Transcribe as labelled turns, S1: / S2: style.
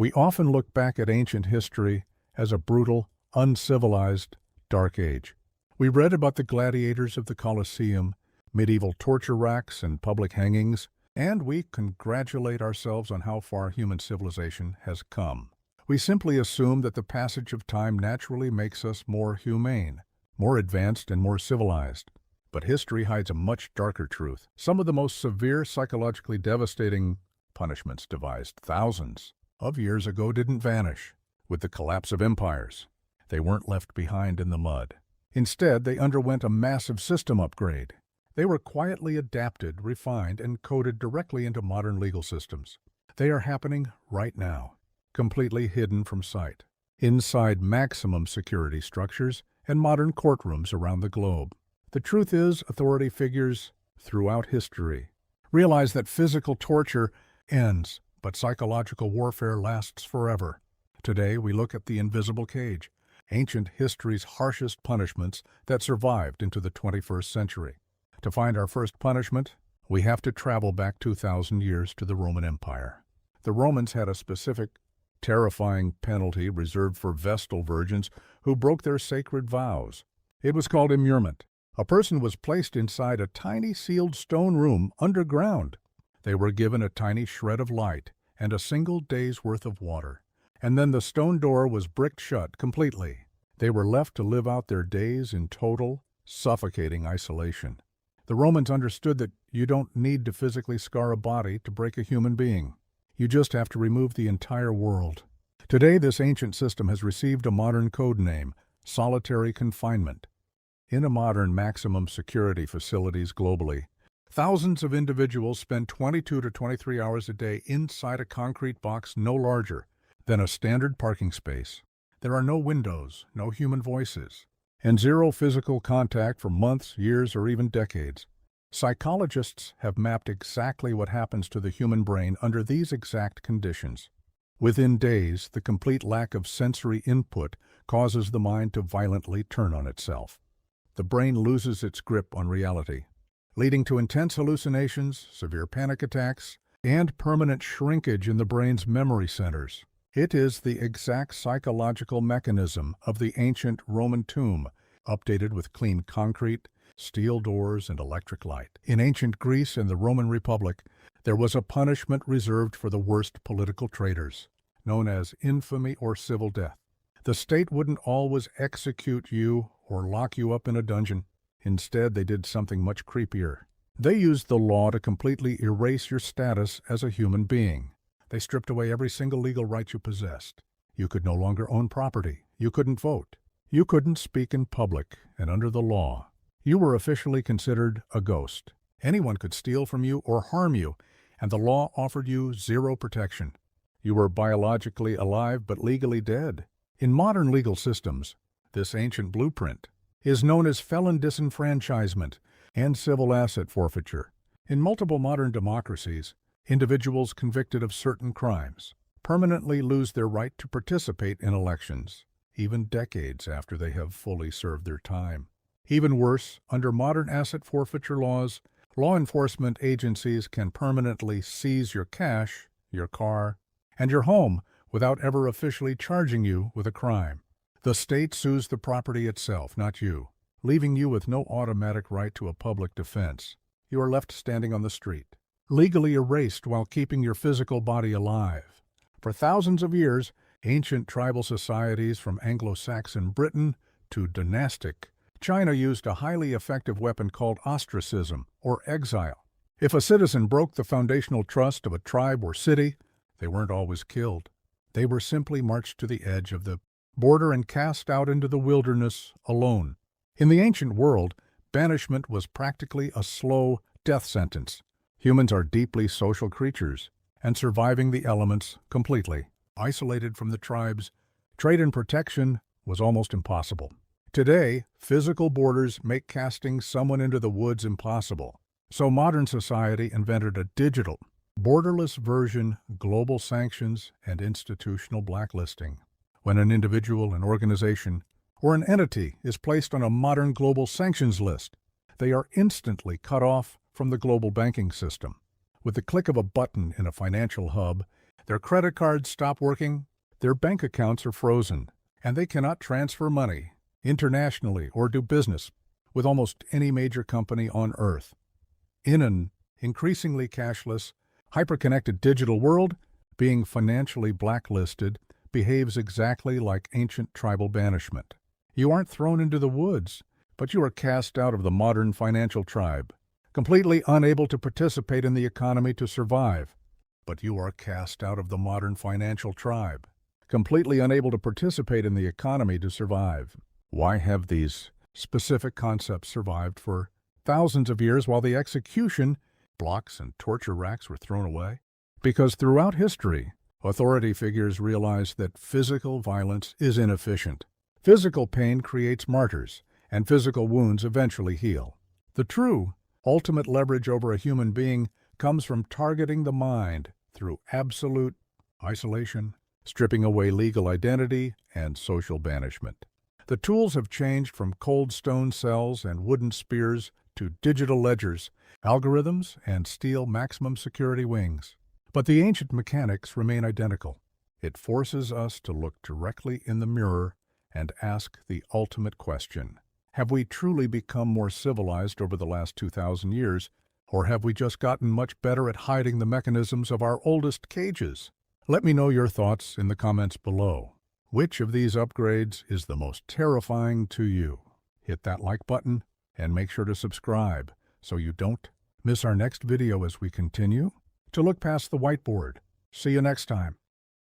S1: We often look back at ancient history as a brutal, uncivilized, dark age. We read about the gladiators of the Colosseum, medieval torture racks and public hangings, and we congratulate ourselves on how far human civilization has come. We simply assume that the passage of time naturally makes us more humane, more advanced, and more civilized. But history hides a much darker truth. Some of the most severe, psychologically devastating punishments devised thousands of years ago didn't vanish with the collapse of empires. They weren't left behind in the mud. Instead, they underwent a massive system upgrade. They were quietly adapted, refined, and coded directly into modern legal systems. They are happening right now, completely hidden from sight, inside maximum security structures and modern courtrooms around the globe. The truth is, authority figures throughout history realize that physical torture ends, but psychological warfare lasts forever. Today, we look at the invisible cage, ancient history's harshest punishments that survived into the 21st century. To find our first punishment, we have to travel back 2,000 years to the Roman Empire. The Romans had a specific, terrifying penalty reserved for Vestal virgins who broke their sacred vows. It was called immurement. A person was placed inside a tiny sealed stone room underground. They were given a tiny shred of light and a single day's worth of water. And then the stone door was bricked shut completely. They were left to live out their days in total, suffocating isolation. The Romans understood that you don't need to physically scar a body to break a human being. You just have to remove the entire world. Today, this ancient system has received a modern code name, solitary confinement. In a modern maximum security facilities globally, thousands of individuals spend 22 to 23 hours a day inside a concrete box no larger than a standard parking space. There are no windows, no human voices, and zero physical contact for months, years, or even decades. Psychologists have mapped exactly what happens to the human brain under these exact conditions. Within days, the complete lack of sensory input causes the mind to violently turn on itself. The brain loses its grip on reality, leading to intense hallucinations, severe panic attacks, and permanent shrinkage in the brain's memory centers. It is the exact psychological mechanism of the ancient Roman tomb, updated with clean concrete, steel doors, and electric light. In ancient Greece and the Roman Republic, there was a punishment reserved for the worst political traitors, known as infamy or civil death. The state wouldn't always execute you or lock you up in a dungeon. Instead, they did something much creepier. They used the law to completely erase your status as a human being. They stripped away every single legal right you possessed. You could no longer own property. You couldn't vote. You couldn't speak in public, and under the law, you were officially considered a ghost. Anyone could steal from you or harm you, and the law offered you zero protection. You were biologically alive but legally dead. In modern legal systems, this ancient blueprint is known as felon disenfranchisement and civil asset forfeiture. In multiple modern democracies, individuals convicted of certain crimes permanently lose their right to participate in elections, even decades after they have fully served their time. Even worse, under modern asset forfeiture laws, law enforcement agencies can permanently seize your cash, your car, and your home without ever officially charging you with a crime. The state sues the property itself, not you, leaving you with no automatic right to a public defense. You are left standing on the street, legally erased while keeping your physical body alive. For thousands of years, ancient tribal societies from Anglo-Saxon Britain to dynastic China used a highly effective weapon called ostracism, or exile. If a citizen broke the foundational trust of a tribe or city, they weren't always killed. They were simply marched to the edge of the border and cast out into the wilderness alone. In the ancient world, banishment was practically a slow death sentence. Humans are deeply social creatures, and surviving the elements completely, isolated from the tribes, trade and protection was almost impossible. Today, physical borders make casting someone into the woods impossible. So modern society invented a digital, borderless version, global sanctions, and institutional blacklisting. When an individual, an organization, or an entity is placed on a modern global sanctions list, they are instantly cut off from the global banking system. With the click of a button in a financial hub, Their credit cards stop working, their bank accounts are frozen, and they cannot transfer money internationally or do business with almost any major company on Earth. In an increasingly cashless, hyper-connected digital world, being financially blacklisted behaves exactly like ancient tribal banishment. You aren't thrown into the woods, but you are cast out of the modern financial tribe, completely unable to participate in the economy to survive. But you are cast out of the modern financial tribe, completely unable to participate in the economy to survive. Why have these specific concepts survived for thousands of years while the execution blocks and torture racks were thrown away? Because throughout history, authority figures realized that physical violence is inefficient. Physical pain creates martyrs, and physical wounds eventually heal. The true, ultimate leverage over a human being comes from targeting the mind through absolute isolation, stripping away legal identity, and social banishment. The tools have changed from cold stone cells and wooden spears to digital ledgers, algorithms, and steel maximum security wings. But the ancient mechanics remain identical. It forces us to look directly in the mirror and ask the ultimate question. Have we truly become more civilized over the last 2,000 years, or have we just gotten much better at hiding the mechanisms of our oldest cages? Let me know your thoughts in the comments below. Which of these upgrades is the most terrifying to you? Hit that like button and make sure to subscribe so you don't miss our next video as we continue to look past the whiteboard. See you next time.